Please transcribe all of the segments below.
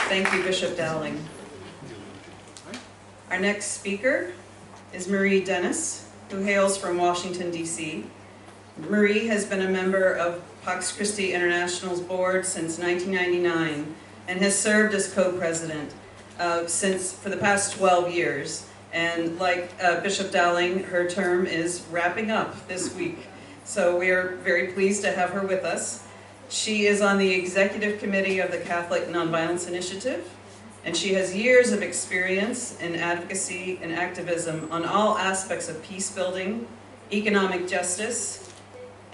Thank you, Bishop Dowling. Our next speaker is Marie Dennis, who hails from Washington, D.C. Marie has been a member of Pax Christi International's board since 1999 and has served as co-president for the past 12 years. And like Bishop Dowling, her term is wrapping up this week. So we are very pleased to have her with us. She is on the executive committee of the Catholic Nonviolence Initiative, and she has years of experience in advocacy and activism on all aspects of peace building, economic justice,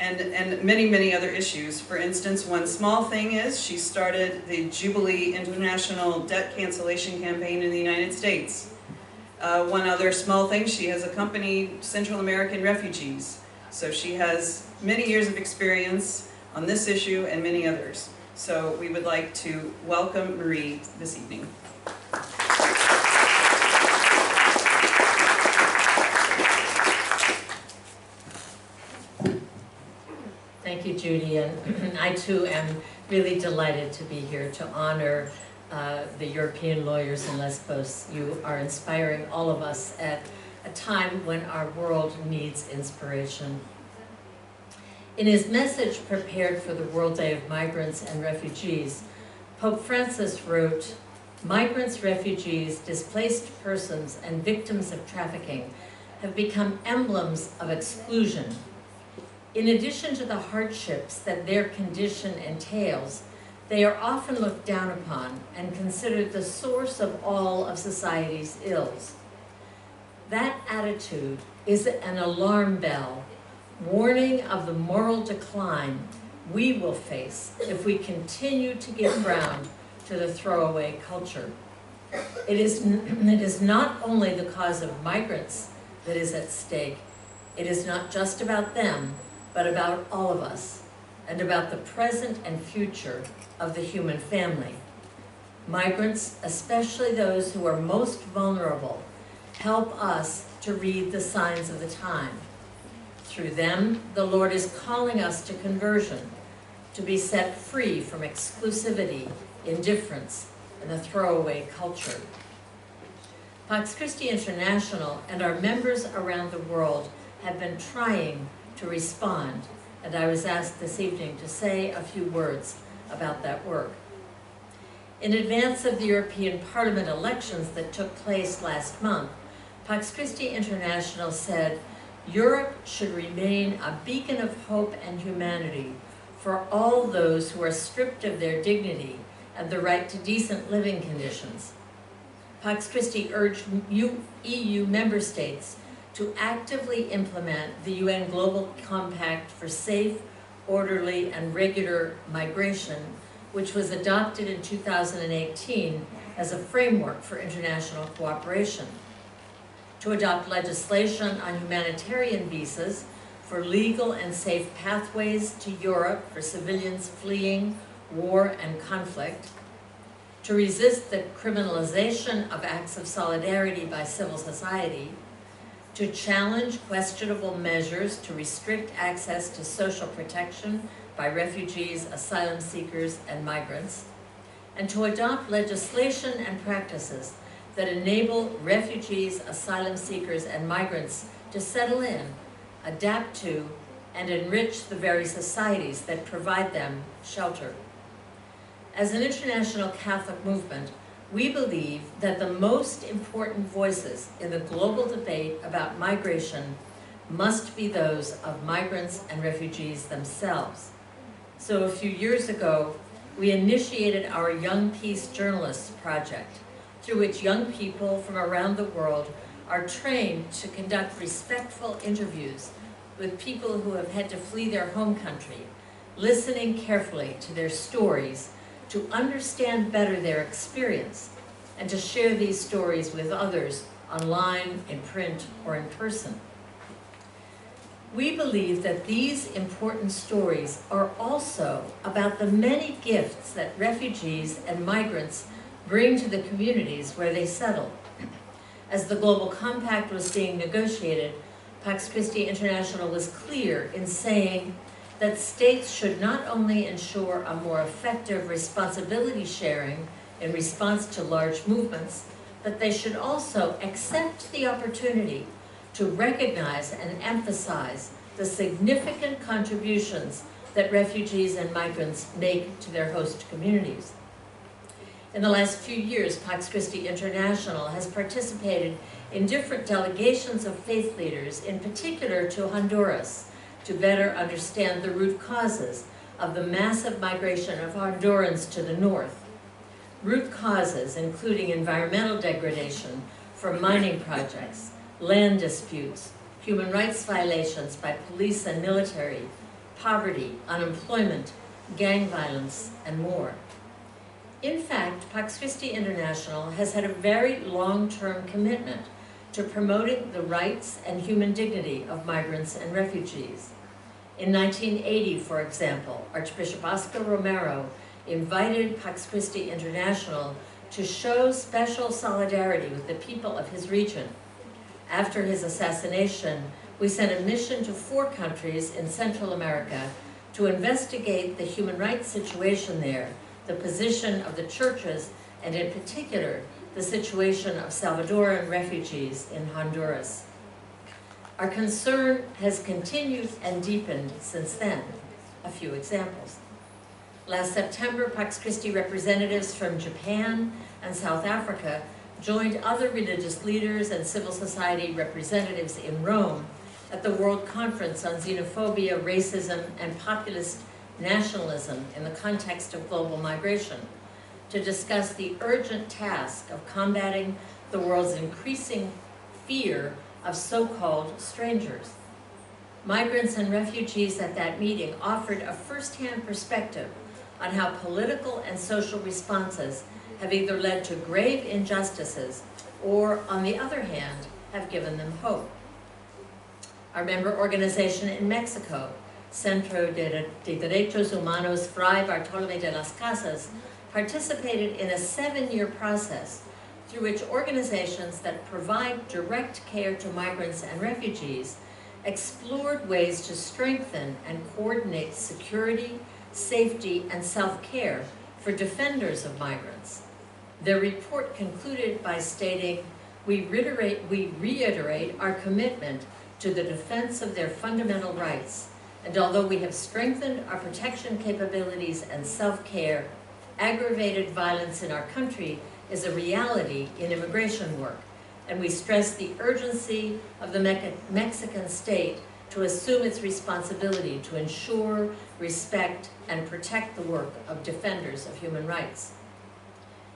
and many, many other issues. For instance, one small thing is she started the Jubilee International Debt Cancellation Campaign in the United States. One other small thing, she has accompanied Central American refugees. So she has many years of experience on this issue and many others. So we would like to welcome Marie this evening. Thank you, Judy, and I too am really delighted to be here to honor the European lawyers in Lesbos. You are inspiring all of us at a time when our world needs inspiration. In his message prepared for the World Day of Migrants and Refugees, Pope Francis wrote, "Migrants, refugees, displaced persons, and victims of trafficking have become emblems of exclusion. In addition to the hardships that their condition entails, they are often looked down upon and considered the source of all of society's ills. That attitude is an alarm bell, warning of the moral decline we will face if we continue to give ground to the throwaway culture. It is not only the cause of migrants that is at stake. It is not just about them, but about all of us, and about the present and future of the human family. Migrants, especially those who are most vulnerable, help us to read the signs of the time. Through them, the Lord is calling us to conversion, to be set free from exclusivity, indifference, and the throwaway culture." Pax Christi International and our members around the world have been trying to respond, and I was asked this evening to say a few words about that work. In advance of the European Parliament elections that took place last month, Pax Christi International said, "Europe should remain a beacon of hope and humanity for all those who are stripped of their dignity and the right to decent living conditions." Pax Christi urged EU member states to actively implement the UN Global Compact for safe, orderly, and regular migration, which was adopted in 2018 as a framework for international cooperation. To adopt legislation on humanitarian visas for legal and safe pathways to Europe for civilians fleeing war and conflict, to resist the criminalization of acts of solidarity by civil society, to challenge questionable measures to restrict access to social protection by refugees, asylum seekers, and migrants, and to adopt legislation and practices that enable refugees, asylum seekers, and migrants to settle in, adapt to, and enrich the very societies that provide them shelter. As an international Catholic movement, we believe that the most important voices in the global debate about migration must be those of migrants and refugees themselves. So a few years ago, we initiated our Young Peace Journalists project, through which young people from around the world are trained to conduct respectful interviews with people who have had to flee their home country, listening carefully to their stories to understand better their experience and to share these stories with others online, in print, or in person. We believe that these important stories are also about the many gifts that refugees and migrants bring to the communities where they settle. As the Global Compact was being negotiated, Pax Christi International was clear in saying that states should not only ensure a more effective responsibility sharing in response to large movements, but they should also accept the opportunity to recognize and emphasize the significant contributions that refugees and migrants make to their host communities. In the last few years, Pax Christi International has participated in different delegations of faith leaders, in particular to Honduras, to better understand the root causes of the massive migration of Hondurans to the north. Root causes including environmental degradation from mining projects, land disputes, human rights violations by police and military, poverty, unemployment, gang violence, and more. In fact, Pax Christi International has had a very long-term commitment to promoting the rights and human dignity of migrants and refugees. In 1980, for example, Archbishop Oscar Romero invited Pax Christi International to show special solidarity with the people of his region. After his assassination, we sent a mission to 4 countries in Central America to investigate the human rights situation there, the position of the churches, and in particular, the situation of Salvadoran refugees in Honduras. Our concern has continued and deepened since then. A few examples. Last September, Pax Christi representatives from Japan and South Africa joined other religious leaders and civil society representatives in Rome at the World Conference on Xenophobia, Racism, and Populist Nationalism in the context of global migration to discuss the urgent task of combating the world's increasing fear of so-called strangers. Migrants and refugees at that meeting offered a first-hand perspective on how political and social responses have either led to grave injustices or, on the other hand, have given them hope. Our member organization in Mexico, Centro de Derechos Humanos Fray Bartolomé de las Casas, participated in a 7-year process through which organizations that provide direct care to migrants and refugees explored ways to strengthen and coordinate security, safety, and self-care for defenders of migrants. Their report concluded by stating, we reiterate our commitment to the defense of their fundamental rights, and although we have strengthened our protection capabilities and self-care, aggravated violence in our country is a reality in immigration work, and we stress the urgency of the Mexican state to assume its responsibility to ensure, respect, and protect the work of defenders of human rights.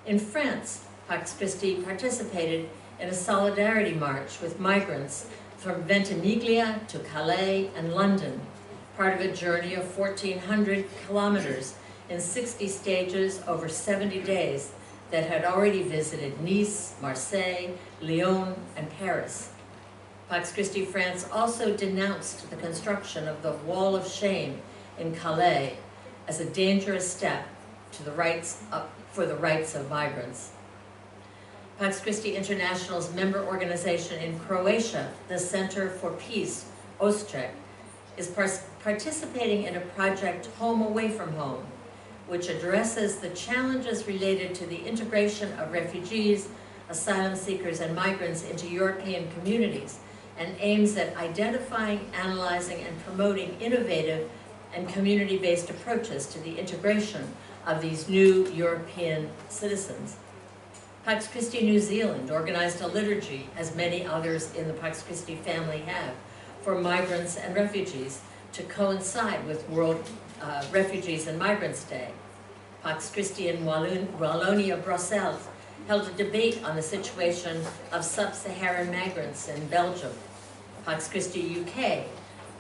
In France, Pax Christi participated in a solidarity march with migrants from Ventimiglia to Calais and London, part of a journey of 1,400 kilometers in 60 stages over 70 days that had already visited Nice, Marseille, Lyon, and Paris. Pax Christi France also denounced the construction of the Wall of Shame in Calais as a dangerous step to for the rights of migrants. Pax Christi International's member organization in Croatia, the Center for Peace, Ostrek, is participating in a project, Home Away from Home, which addresses the challenges related to the integration of refugees, asylum seekers, and migrants into European communities, and aims at identifying, analyzing, and promoting innovative and community-based approaches to the integration of these new European citizens. Pax Christi New Zealand organized a liturgy, as many others in the Pax Christi family have, for migrants and refugees to coincide with World Refugees and Migrants Day. Pax Christi in Wallonia, Brussels, held a debate on the situation of sub-Saharan migrants in Belgium. Pax Christi UK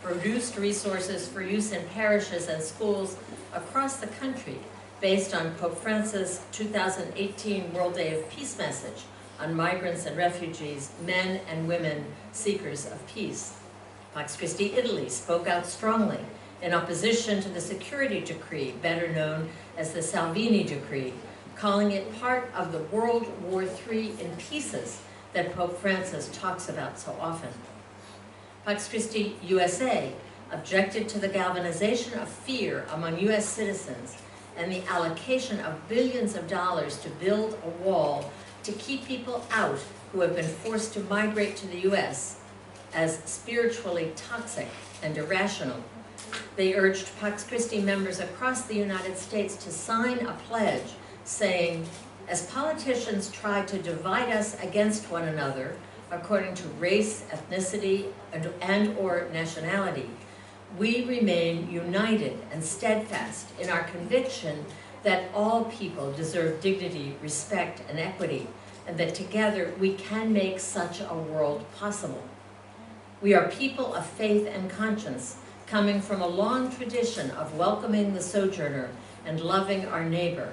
produced resources for use in parishes and schools across the country based on Pope Francis' 2018 World Day of Peace message on migrants and refugees, men and women seekers of peace. Pax Christi Italy spoke out strongly in opposition to the security decree, better known as the Salvini Decree, calling it part of the World War III in pieces that Pope Francis talks about so often. Pax Christi USA objected to the galvanization of fear among US citizens and the allocation of billions of dollars to build a wall to keep people out who have been forced to migrate to the US as spiritually toxic and irrational. They urged Pax Christi members across the United States to sign a pledge saying, as politicians try to divide us against one another according to race, ethnicity, and/or nationality, we remain united and steadfast in our conviction that all people deserve dignity, respect, and equity, and that together we can make such a world possible. We are people of faith and conscience, coming from a long tradition of welcoming the sojourner and loving our neighbor,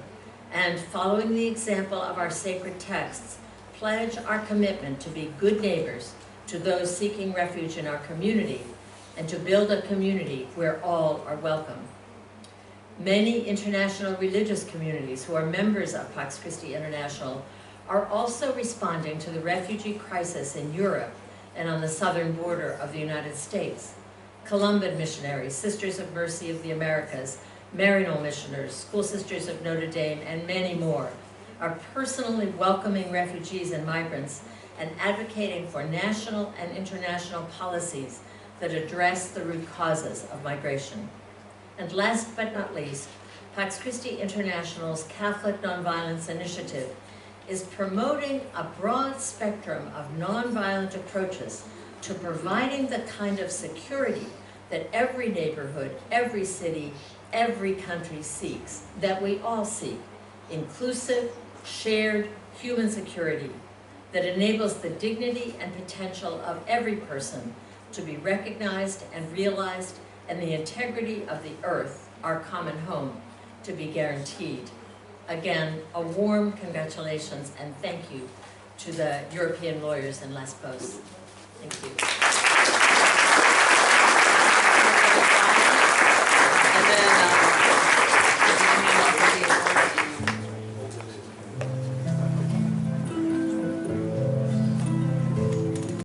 and following the example of our sacred texts, pledge our commitment to be good neighbors to those seeking refuge in our community, and to build a community where all are welcome. Many international religious communities who are members of Pax Christi International are also responding to the refugee crisis in Europe and on the southern border of the United States. Columban missionaries, Sisters of Mercy of the Americas, Maryknoll missioners, School Sisters of Notre Dame, and many more are personally welcoming refugees and migrants and advocating for national and international policies that address the root causes of migration. And last but not least, Pax Christi International's Catholic Nonviolence Initiative is promoting a broad spectrum of nonviolent approaches to providing the kind of security that every neighborhood, every city, every country seeks, that we all seek: inclusive, shared human security that enables the dignity and potential of every person to be recognized and realized, and the integrity of the earth, our common home, to be guaranteed. Again, a warm congratulations and thank you to the European lawyers in Lesbos. Thank you.